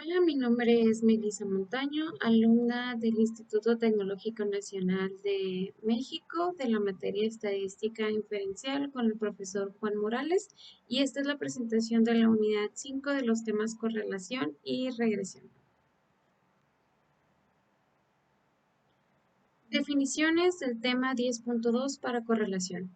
Hola, mi nombre es Melissa Montaño, alumna del Instituto Tecnológico Nacional de México de la materia Estadística Inferencial con el profesor Juan Morales, y esta es la presentación de la unidad 5 de los temas correlación y regresión. Definiciones del tema 10.2 para correlación.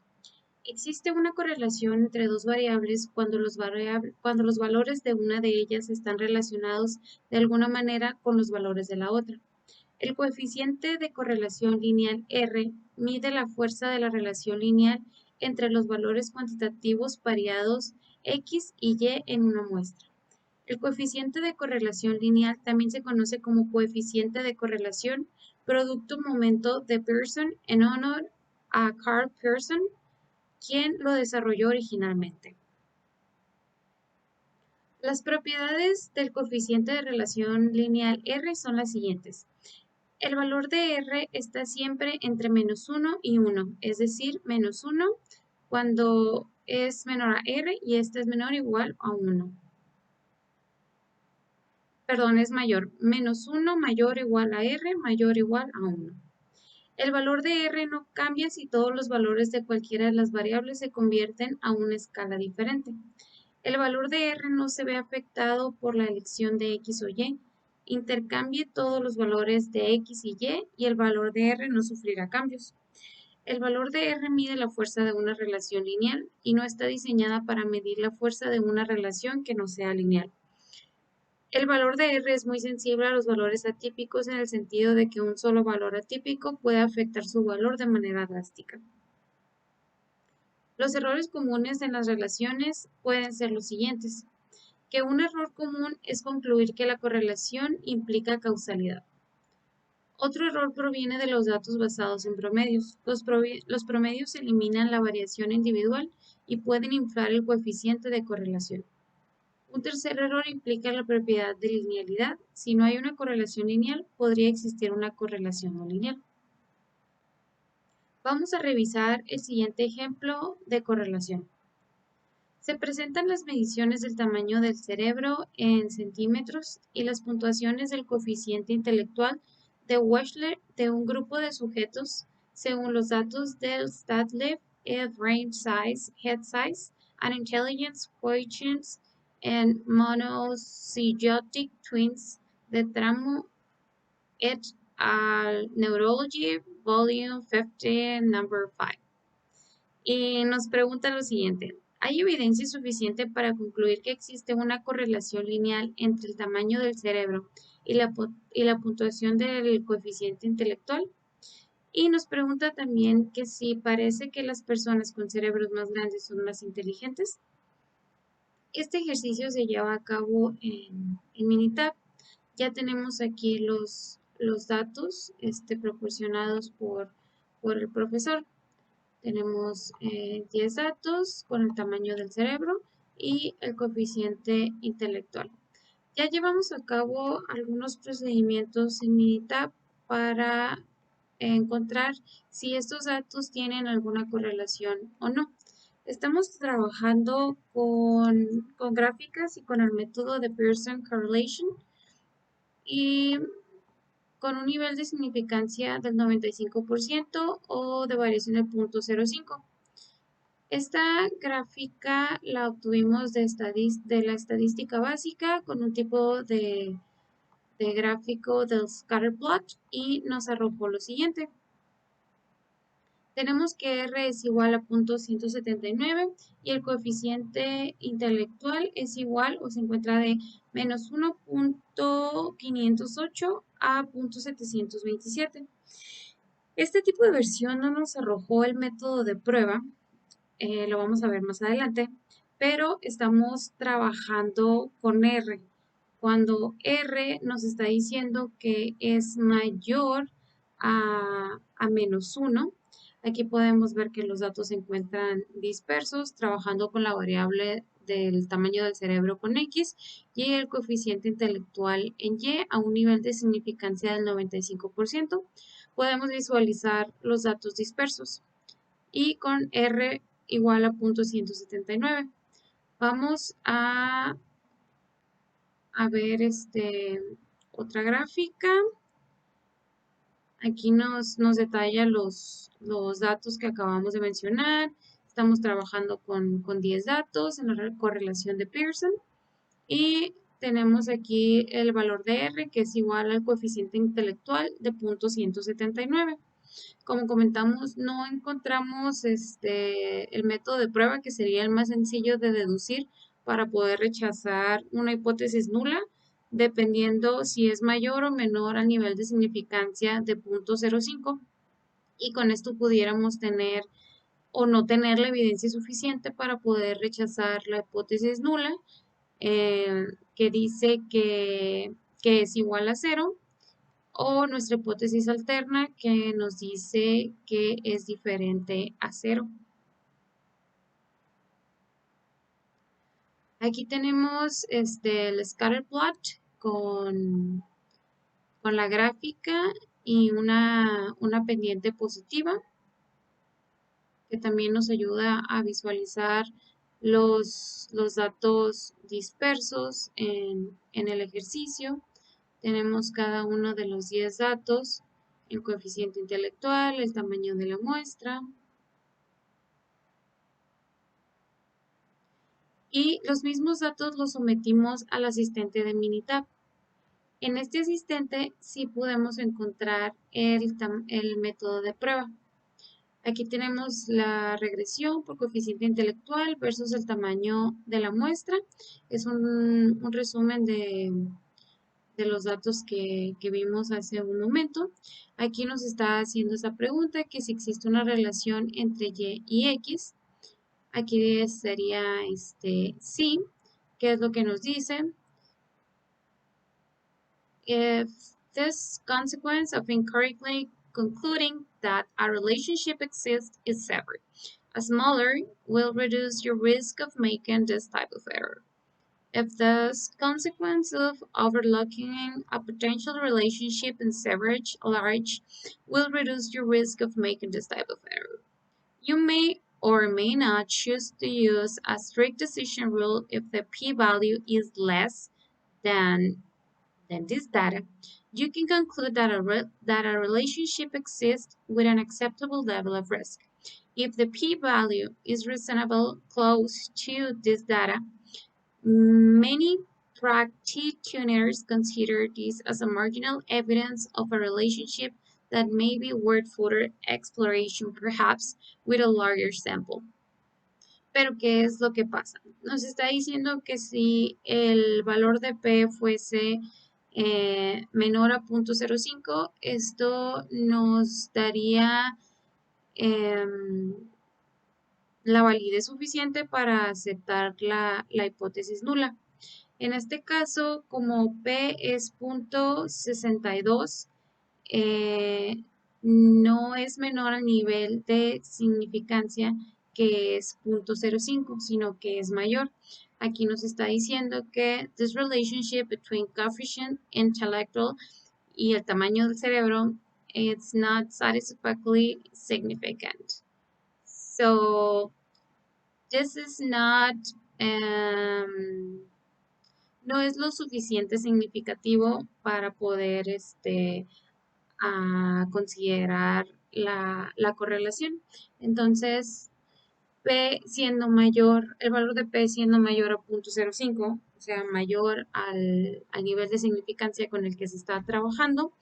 Existe una correlación entre dos variables cuando los valores de una de ellas están relacionados de alguna manera con los valores de la otra. El coeficiente de correlación lineal R mide la fuerza de la relación lineal entre los valores cuantitativos variados X y Y en una muestra. El coeficiente de correlación lineal también se conoce como coeficiente de correlación producto-momento de Pearson en honor a Carl Pearson, quien lo desarrolló originalmente. Las propiedades del coeficiente de relación lineal R son las siguientes. El valor de R está siempre entre -1 y 1, es decir, -1 cuando es menor a R y este es menor o igual a 1. Perdón, es mayor. -1 mayor o igual a R, mayor o igual a 1. El valor de R no cambia si todos los valores de cualquiera de las variables se convierten a una escala diferente. El valor de R no se ve afectado por la elección de X o Y. Intercambie todos los valores de X y el valor de R no sufrirá cambios. El valor de R mide la fuerza de una relación lineal y no está diseñada para medir la fuerza de una relación que no sea lineal. El valor de R es muy sensible a los valores atípicos en el sentido de que un solo valor atípico puede afectar su valor de manera drástica. Los errores comunes en las relaciones pueden ser los siguientes. Que un error común es concluir que la correlación implica causalidad. Otro error proviene de los datos basados en promedios. Los promedios eliminan la variación individual y pueden inflar el coeficiente de correlación. Un tercer error implica la propiedad de linealidad. Si no hay una correlación lineal, podría existir una correlación no lineal. Vamos a revisar el siguiente ejemplo de correlación. Se presentan las mediciones del tamaño del cerebro en centímetros y las puntuaciones del coeficiente intelectual de Wechsler de un grupo de sujetos según los datos del StatLib, Brain Size, Head Size, and Intelligence Quotients and Monozygotic Twins de Tramo et al. Neurology, Volume 50, Number 5. Y nos pregunta lo siguiente. ¿Hay evidencia suficiente para concluir que existe una correlación lineal entre el tamaño del cerebro y la puntuación del coeficiente intelectual? Y nos pregunta también que si parece que las personas con cerebros más grandes son más inteligentes. Este ejercicio se lleva a cabo en Minitab. Ya tenemos aquí los datos proporcionados por el profesor. Tenemos 10 datos con el tamaño del cerebro y el coeficiente intelectual. Ya llevamos a cabo algunos procedimientos en Minitab para encontrar si estos datos tienen alguna correlación o no. Estamos trabajando con gráficas y con el método de Pearson Correlation y con un nivel de significancia del 95% o de variación del 0.05. Esta gráfica la obtuvimos de la estadística básica con un tipo de gráfico del scatterplot y nos arrojó lo siguiente. Tenemos que R es igual a 0.179 y el coeficiente intelectual es igual o se encuentra de menos 1.508 a 0.727. Este tipo de versión no nos arrojó el método de prueba, lo vamos a ver más adelante, pero estamos trabajando con R. Cuando R nos está diciendo que es mayor a menos 1, aquí podemos ver que los datos se encuentran dispersos, trabajando con la variable del tamaño del cerebro con X y el coeficiente intelectual en Y a un nivel de significancia del 95%. Podemos visualizar los datos dispersos y con R igual a 0.179. Vamos a a ver otra gráfica. Aquí nos detalla los datos que acabamos de mencionar. Estamos trabajando con 10 datos en la correlación de Pearson. Y tenemos aquí el valor de R, que es igual al coeficiente intelectual de 0.179. Como comentamos, no encontramos el método de prueba, que sería el más sencillo de deducir para poder rechazar una hipótesis nula, dependiendo si es mayor o menor al nivel de significancia de 0.05. Y con esto pudiéramos tener o no tener la evidencia suficiente para poder rechazar la hipótesis nula, que dice que es igual a 0, o nuestra hipótesis alterna, que nos dice que es diferente a 0. Aquí tenemos el scatter plot con la gráfica y una pendiente positiva, que también nos ayuda a visualizar los datos dispersos en el ejercicio. Tenemos cada uno de los 10 datos, el coeficiente intelectual, el tamaño de la muestra. Y los mismos datos los sometimos al asistente de Minitab. En este asistente sí podemos encontrar el método de prueba. Aquí tenemos la regresión por coeficiente intelectual versus el tamaño de la muestra. Es un resumen de los datos que vimos hace un momento. Aquí nos está haciendo esa pregunta, que si existe una relación entre Y y X. Aquí sería sí, que es lo que nos dice. If this consequence of incorrectly concluding that a relationship exists is severed, a smaller will reduce your risk of making this type of error. If the consequence of overlooking a potential relationship in severage large will reduce your risk of making this type of error. You may or may not choose to use a strict decision rule if the p-value is less than this data. You can conclude that a relationship exists with an acceptable level of risk. If the p-value is reasonably close to this data, many practitioners consider this as a marginal evidence of a relationship that may be worth further exploration, perhaps with a larger sample. Pero, ¿qué es lo que pasa? Nos está diciendo que si el valor de P fuese menor a 0.05, esto nos daría la validez suficiente para aceptar la hipótesis nula. En este caso, como P es 0.62, no es menor al nivel de significancia, que es 0.05, sino que es mayor. Aquí nos está diciendo que this relationship between coefficient intellectual y el tamaño del cerebro, it's not satisfactorily significant. So this is not no es lo suficiente significativo para poder considerar la correlación. Entonces, P siendo mayor, el valor de P siendo mayor a 0.05, o sea, mayor al nivel de significancia con el que se está trabajando,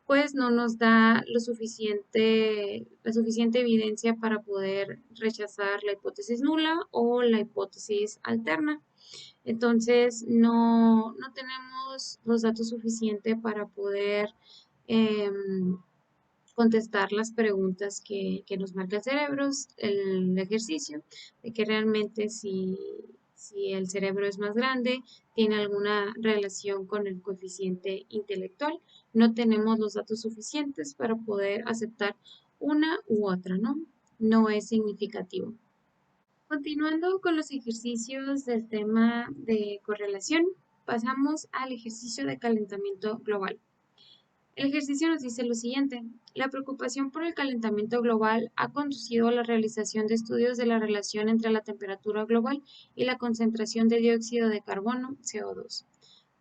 pues no nos da la suficiente evidencia para poder rechazar la hipótesis nula o la hipótesis alterna. Entonces, no tenemos los datos suficientes para poder contestar las preguntas que nos marca el cerebro, el ejercicio, de que realmente si el cerebro es más grande, tiene alguna relación con el coeficiente intelectual. No tenemos los datos suficientes para poder aceptar una u otra, ¿no? No es significativo. Continuando con los ejercicios del tema de correlación, pasamos al ejercicio de calentamiento global. El ejercicio nos dice lo siguiente: la preocupación por el calentamiento global ha conducido a la realización de estudios de la relación entre la temperatura global y la concentración de dióxido de carbono, CO2.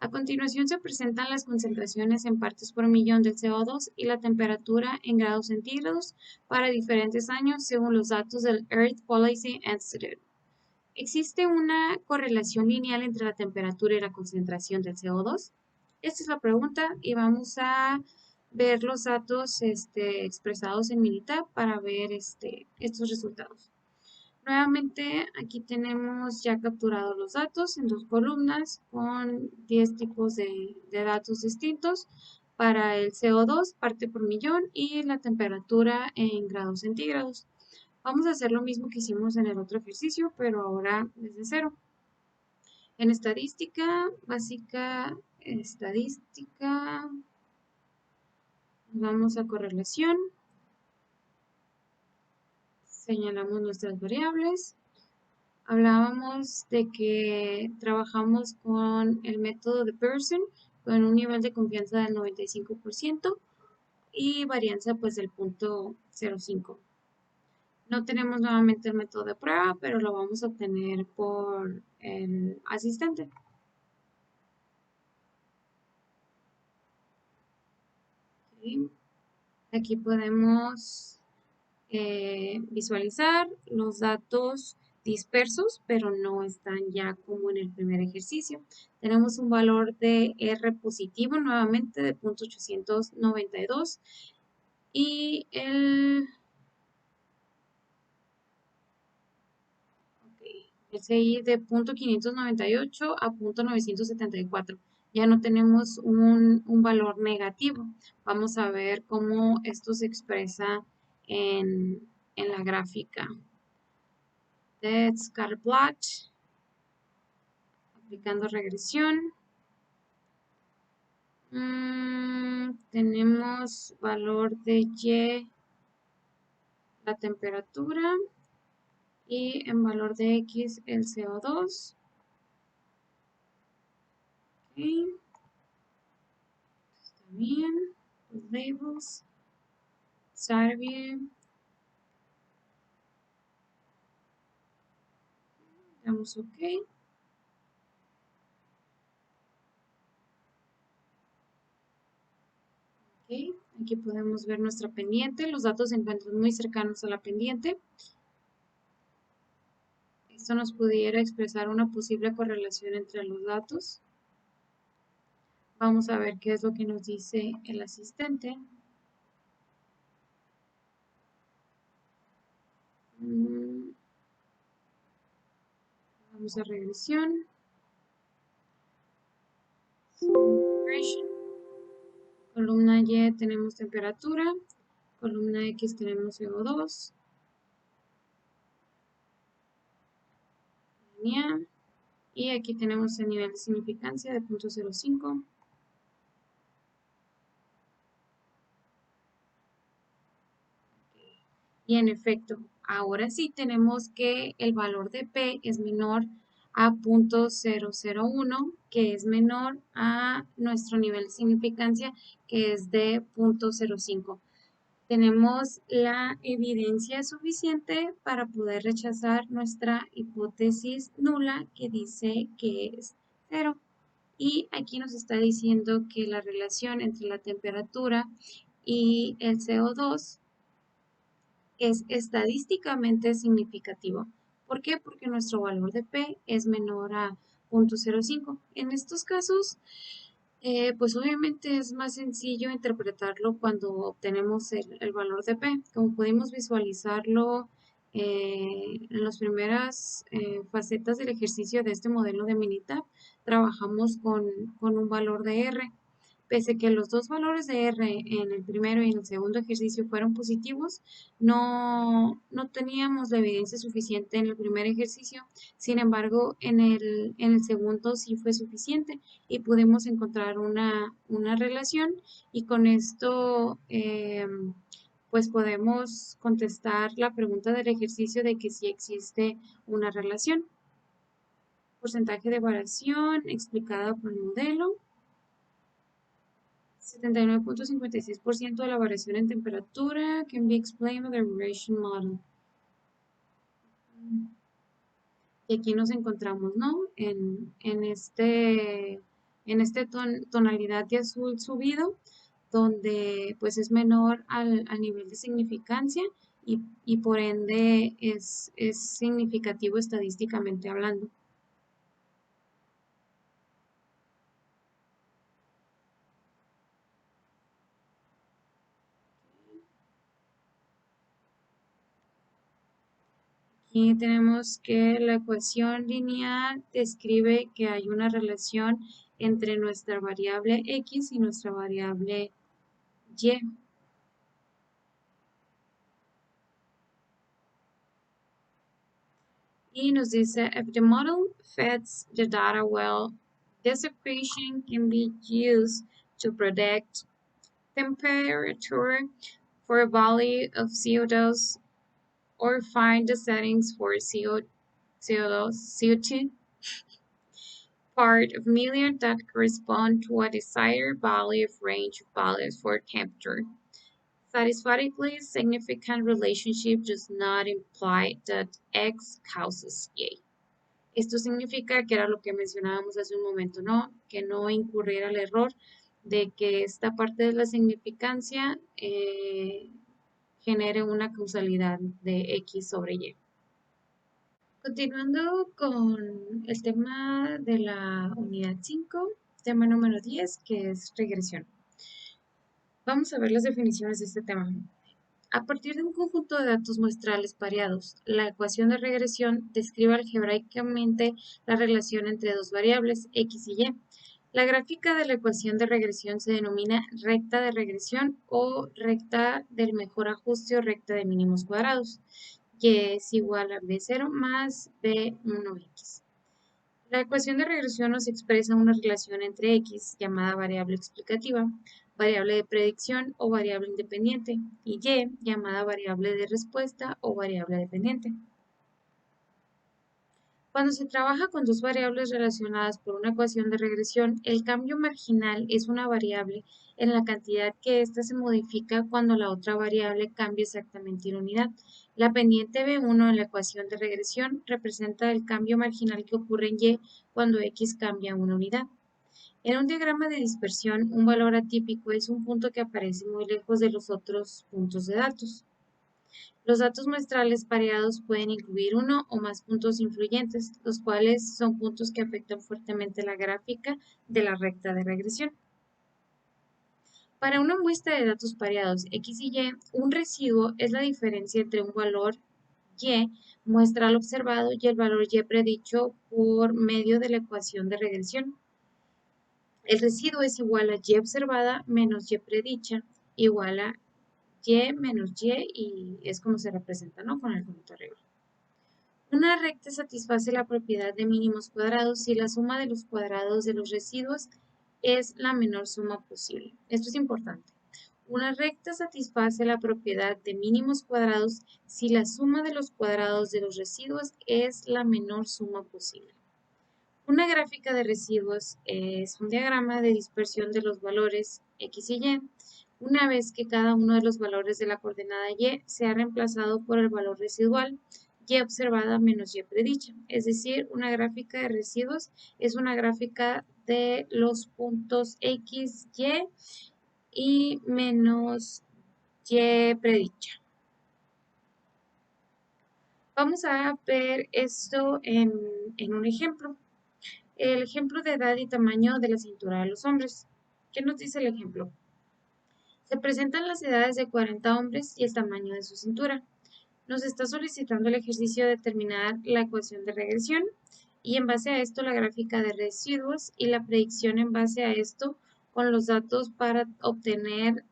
A continuación se presentan las concentraciones en partes por millón del CO2 y la temperatura en grados centígrados para diferentes años según los datos del Earth Policy Institute. ¿Existe una correlación lineal entre la temperatura y la concentración del CO2? Esta es la pregunta y vamos a ver los datos expresados en Minitab para ver estos resultados. Nuevamente aquí tenemos ya capturados los datos en dos columnas con 10 tipos de datos distintos para el CO2, parte por millón, y la temperatura en grados centígrados. Vamos a hacer lo mismo que hicimos en el otro ejercicio, pero ahora desde cero. En estadística básica, vamos a correlación, señalamos nuestras variables. Hablábamos de que trabajamos con el método de Pearson con un nivel de confianza del 95% y varianza pues del 0.05. No tenemos nuevamente el método de prueba, pero lo vamos a obtener por el asistente. ¿Sí? Aquí podemos visualizar los datos dispersos, pero no están ya como en el primer ejercicio. Tenemos un valor de R positivo nuevamente de 0.892 y el CI de 0.598 a 0.974. Ya no tenemos un valor negativo. Vamos a ver cómo esto se expresa en la gráfica. Scatterplot, aplicando regresión. Tenemos valor de Y, la temperatura, y en valor de X el CO2. Okay. Está bien. Los labels. Sarvie. Damos OK. Ok, aquí podemos ver nuestra pendiente. Los datos se encuentran muy cercanos a la pendiente. Esto nos pudiera expresar una posible correlación entre los datos. Vamos a ver qué es lo que nos dice el asistente. Vamos a regresión. Columna Y tenemos temperatura. Columna X tenemos CO2. Y aquí tenemos el nivel de significancia de 0.05. Y en efecto, ahora sí tenemos que el valor de P es menor a 0.001, que es menor a nuestro nivel de significancia, que es de 0.05. Tenemos la evidencia suficiente para poder rechazar nuestra hipótesis nula que dice que es 0. Y aquí nos está diciendo que la relación entre la temperatura y el CO2 es estadísticamente significativo. ¿Por qué? Porque nuestro valor de P es menor a 0.05. En estos casos, pues obviamente es más sencillo interpretarlo cuando obtenemos el valor de P. Como pudimos visualizarlo en las primeras facetas del ejercicio de este modelo de Minitab, trabajamos con un valor de R. Pese que los dos valores de R en el primero y en el segundo ejercicio fueron positivos, no teníamos la evidencia suficiente en el primer ejercicio. Sin embargo, en el segundo sí fue suficiente y pudimos encontrar una relación, y con esto pues podemos contestar la pregunta del ejercicio de que sí existe una relación. Porcentaje de variación explicada por el modelo. 79.56% de la variación en temperatura can be explained by the regression model. Y aquí nos encontramos, ¿no? En este en esta tonalidad de azul subido, donde pues es menor al nivel de significancia y por ende es significativo estadísticamente hablando. Aquí tenemos que la ecuación lineal describe que hay una relación entre nuestra variable x y nuestra variable y. Y nos dice, if the model fits the data well, this equation can be used to predict temperature for a value of CO2 or find the settings for CO2 part of million that correspond to a desired value of range of values for temperature. Satisfactorily significant relationship does not imply that X causes Y. Esto significa que era lo que mencionábamos hace un momento, ¿no? Que no incurriera el error de que esta parte de la significancia genere una causalidad de X sobre Y. Continuando con el tema de la unidad 5, tema número 10, que es regresión. Vamos a ver las definiciones de este tema. A partir de un conjunto de datos muestrales pareados, la ecuación de regresión describe algebraicamente la relación entre dos variables, x y y. La gráfica de la ecuación de regresión se denomina recta de regresión o recta del mejor ajuste o recta de mínimos cuadrados, y es igual a b0 más b1x. La ecuación de regresión nos expresa una relación entre x, llamada variable explicativa, variable de predicción o variable independiente, y y, llamada variable de respuesta o variable dependiente. Cuando se trabaja con dos variables relacionadas por una ecuación de regresión, el cambio marginal es una variable en la cantidad que ésta se modifica cuando la otra variable cambia exactamente en unidad. La pendiente B1 en la ecuación de regresión representa el cambio marginal que ocurre en Y cuando X cambia una unidad. En un diagrama de dispersión, un valor atípico es un punto que aparece muy lejos de los otros puntos de datos. Los datos muestrales pareados pueden incluir uno o más puntos influyentes, los cuales son puntos que afectan fuertemente la gráfica de la recta de regresión. Para una muestra de datos pareados X y Y, un residuo es la diferencia entre un valor Y muestral observado y el valor Y predicho por medio de la ecuación de regresión. El residuo es igual a Y observada menos Y predicha igual a Y menos Y es como se representa, ¿no? Con el conjunto regla. Una recta satisface la propiedad de mínimos cuadrados si la suma de los cuadrados de los residuos es la menor suma posible. Esto es importante. Una recta satisface la propiedad de mínimos cuadrados si la suma de los cuadrados de los residuos es la menor suma posible. Una gráfica de residuos es un diagrama de dispersión de los valores X y Y, una vez que cada uno de los valores de la coordenada Y se ha reemplazado por el valor residual Y observada menos Y predicha. Es decir, una gráfica de residuos es una gráfica de los puntos X, y menos Y predicha. Vamos a ver esto en un ejemplo. El ejemplo de edad y tamaño de la cintura de los hombres. ¿Qué nos dice el ejemplo? Se presentan las edades de 40 hombres y el tamaño de su cintura. Nos está solicitando el ejercicio de determinar la ecuación de regresión y en base a esto la gráfica de residuos y la predicción en base a esto con los datos para obtener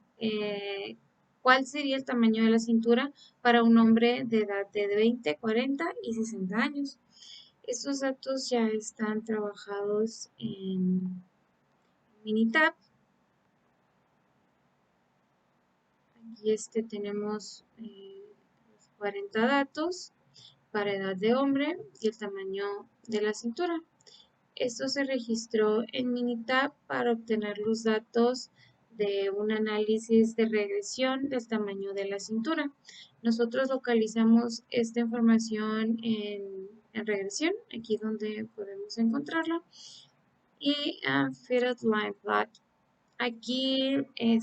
cuál sería el tamaño de la cintura para un hombre de edad de 20, 40 y 60 años. Estos datos ya están trabajados en Minitab. Aquí tenemos los 40 datos para edad de hombre y el tamaño de la cintura. Esto se registró en Minitab para obtener los datos de un análisis de regresión del tamaño de la cintura. Nosotros localizamos esta información en regresión, aquí donde podemos encontrarla. y Fitted Line Plot. Aquí en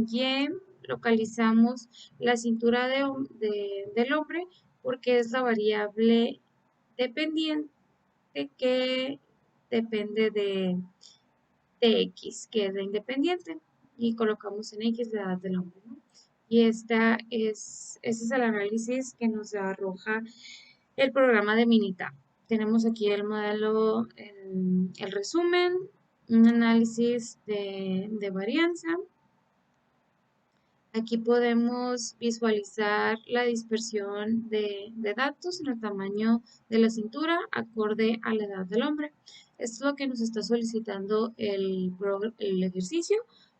Y localizamos la cintura del hombre porque es la variable dependiente que depende de X, que es la independiente, y colocamos en X la edad del hombre, ¿no? Y ese es el análisis que nos arroja el programa de Minita. Tenemos aquí el modelo, el resumen, un análisis de varianza. Aquí podemos visualizar la dispersión de datos en el tamaño de la cintura acorde a la edad del hombre. Esto es lo que nos está solicitando el ejercicio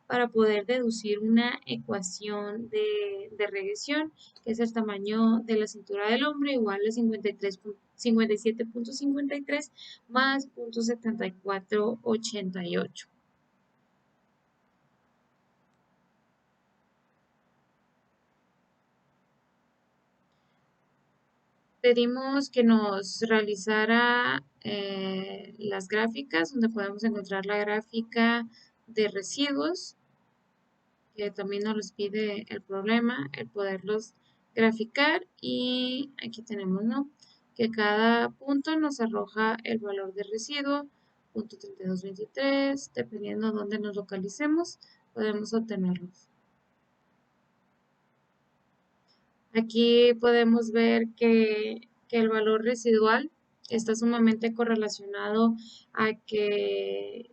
para poder deducir una ecuación de regresión, que es el tamaño de la cintura del hombre igual a 57.53 más 0.7488. Pedimos que nos realizara las gráficas, donde podemos encontrar la gráfica de residuos, que también nos los pide el problema, el poderlos graficar. Y aquí tenemos, ¿no?, que cada punto nos arroja el valor de residuo, punto 3223, dependiendo de dónde nos localicemos, podemos obtenerlos. Aquí podemos ver que el valor residual está sumamente correlacionado a que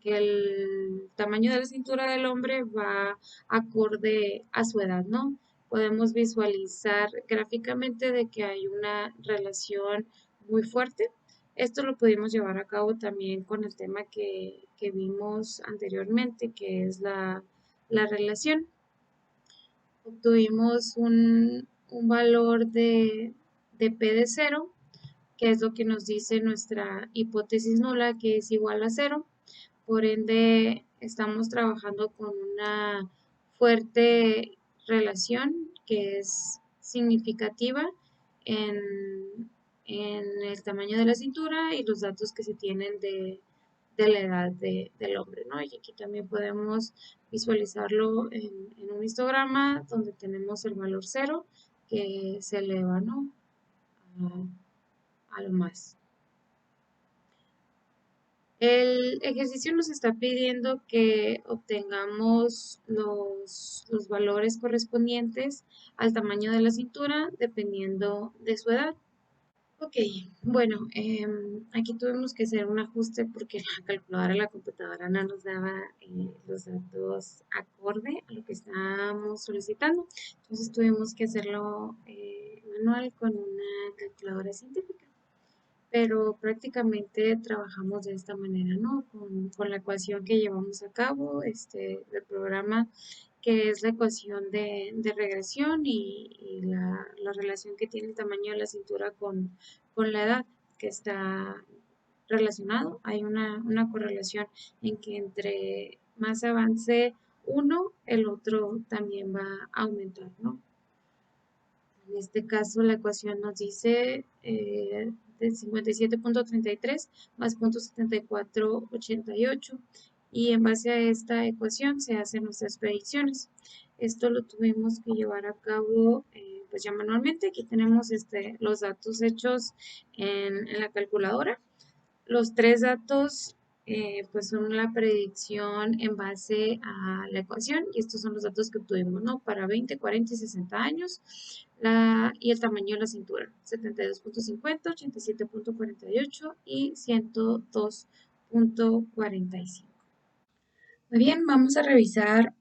el tamaño de la cintura del hombre va acorde a su edad, ¿no? Podemos visualizar gráficamente de que hay una relación muy fuerte. Esto lo pudimos llevar a cabo también con el tema que vimos anteriormente, que es la relación. Obtuvimos un valor de P de 0, que es lo que nos dice nuestra hipótesis nula, que es igual a 0. Por ende, estamos trabajando con una fuerte relación que es significativa en el tamaño de la cintura y los datos que se tienen de la edad del hombre, ¿no? Y aquí también podemos visualizarlo en un histograma donde tenemos el valor 0 que se eleva, ¿no?, a lo más. El ejercicio nos está pidiendo que obtengamos los valores correspondientes al tamaño de la cintura dependiendo de su edad. Ok, bueno, aquí tuvimos que hacer un ajuste porque la calculadora de la computadora no nos daba los datos acorde a lo que estábamos solicitando. Entonces tuvimos que hacerlo manual con una calculadora científica. Pero prácticamente trabajamos de esta manera, ¿no? Con la ecuación que llevamos a cabo, del programa, que es la ecuación de regresión y la relación que tiene el tamaño de la cintura con la edad, que está relacionado. Hay una correlación en que entre más avance uno, el otro también va a aumentar, ¿no? En este caso, la ecuación nos dice de 57.33 más 0.7488, y en base a esta ecuación se hacen nuestras predicciones. Esto lo tuvimos que llevar a cabo pues ya manualmente. Aquí tenemos los datos hechos en la calculadora. Los tres datos pues son la predicción en base a la ecuación, y estos son los datos que obtuvimos, ¿no?, para 20, 40 y 60 años, y el tamaño de la cintura, 72.50, 87.48 y 102.45. Muy bien, vamos a revisar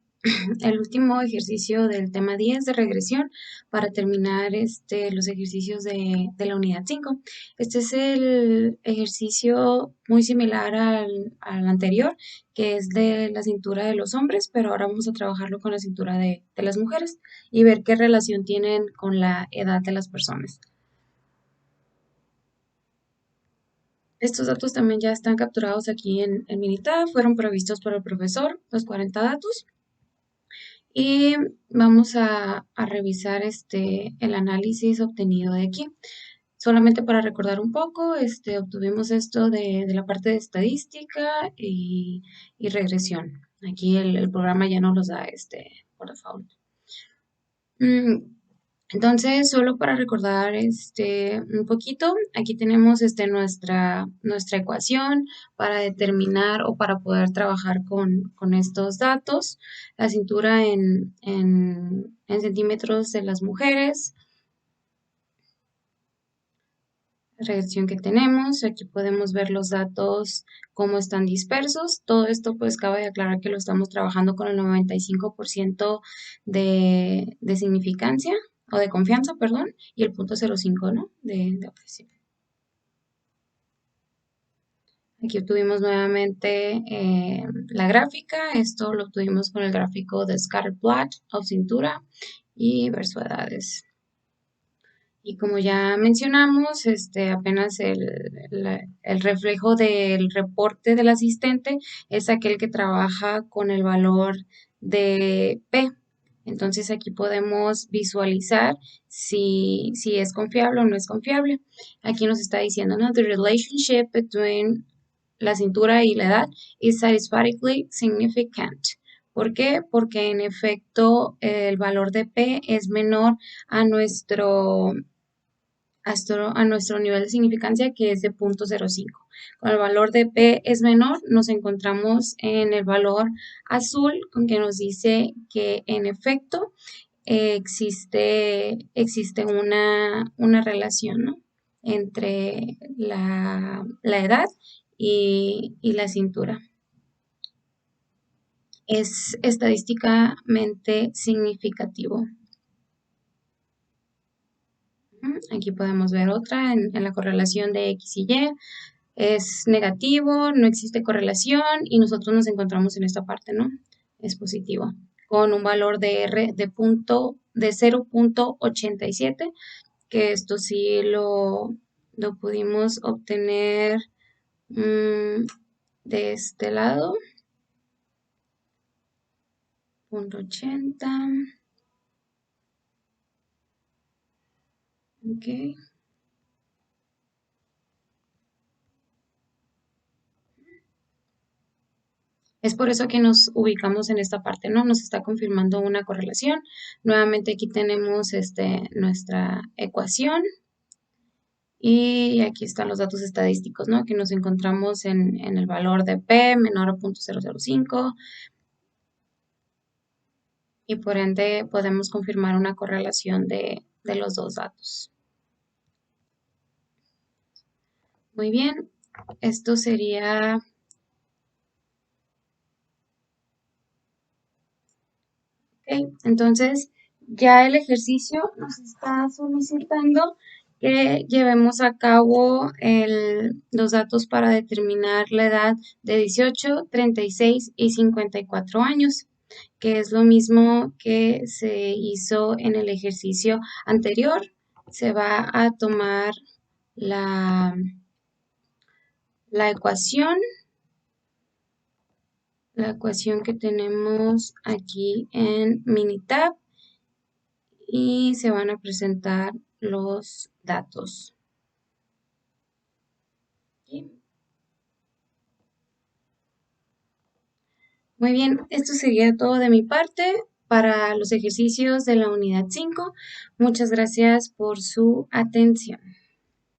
el último ejercicio del tema 10 de regresión para terminar los ejercicios de la unidad 5. Este es el ejercicio muy similar al anterior, que es de la cintura de los hombres, pero ahora vamos a trabajarlo con la cintura de las mujeres y ver qué relación tienen con la edad de las personas. Estos datos también ya están capturados aquí en Minitab, fueron provistos por el profesor, los 40 datos. Y vamos a revisar el análisis obtenido de aquí. Solamente para recordar un poco, obtuvimos esto de la parte de estadística y regresión. Aquí el programa ya no los da por default. Entonces, solo para recordar un poquito, aquí tenemos nuestra ecuación para determinar o para poder trabajar con estos datos. La cintura en centímetros de las mujeres, la regresión que tenemos. Aquí podemos ver los datos, cómo están dispersos. Todo esto, pues, cabe aclarar que lo estamos trabajando con el 95% de significancia o de confianza, perdón, y el 0.05, ¿no? De apreciación. Aquí obtuvimos nuevamente la gráfica. Esto lo obtuvimos con el gráfico de Scatterplot o cintura y verso edades. Y como ya mencionamos, apenas el reflejo del reporte del asistente es aquel que trabaja con el valor de P. Entonces aquí podemos visualizar si es confiable o no es confiable. Aquí nos está diciendo, ¿no? The relationship between la cintura y la edad is satisfactorily significant. ¿Por qué? Porque en efecto el valor de P es menor a nuestro nivel de significancia, que es de 0.05. Cuando el valor de P es menor, nos encontramos en el valor azul, con que nos dice que en efecto existe una relación, ¿no? Entre la edad y la cintura. Es estadísticamente significativo. Aquí podemos ver otra en la correlación de X y Y. Es negativo, no existe correlación y nosotros nos encontramos en esta parte, ¿no? Es positivo, con un valor de R de 0.87, que esto sí lo pudimos obtener de este lado, 0.80. Ok. Es por eso que nos ubicamos en esta parte, ¿no? Nos está confirmando una correlación. Nuevamente aquí tenemos nuestra ecuación y aquí están los datos estadísticos, ¿no? Que nos encontramos en el valor de P menor a 0.005 y por ende podemos confirmar una correlación de los dos datos. Muy bien, esto sería... Ok, entonces ya el ejercicio nos está solicitando que llevemos a cabo los datos para determinar la edad de 18, 36 y 54 años, que es lo mismo que se hizo en el ejercicio anterior. Se va a tomar la ecuación que tenemos aquí en Minitab y se van a presentar los datos. ¿Sí? Muy bien, esto sería todo de mi parte para los ejercicios de la unidad 5. Muchas gracias por su atención.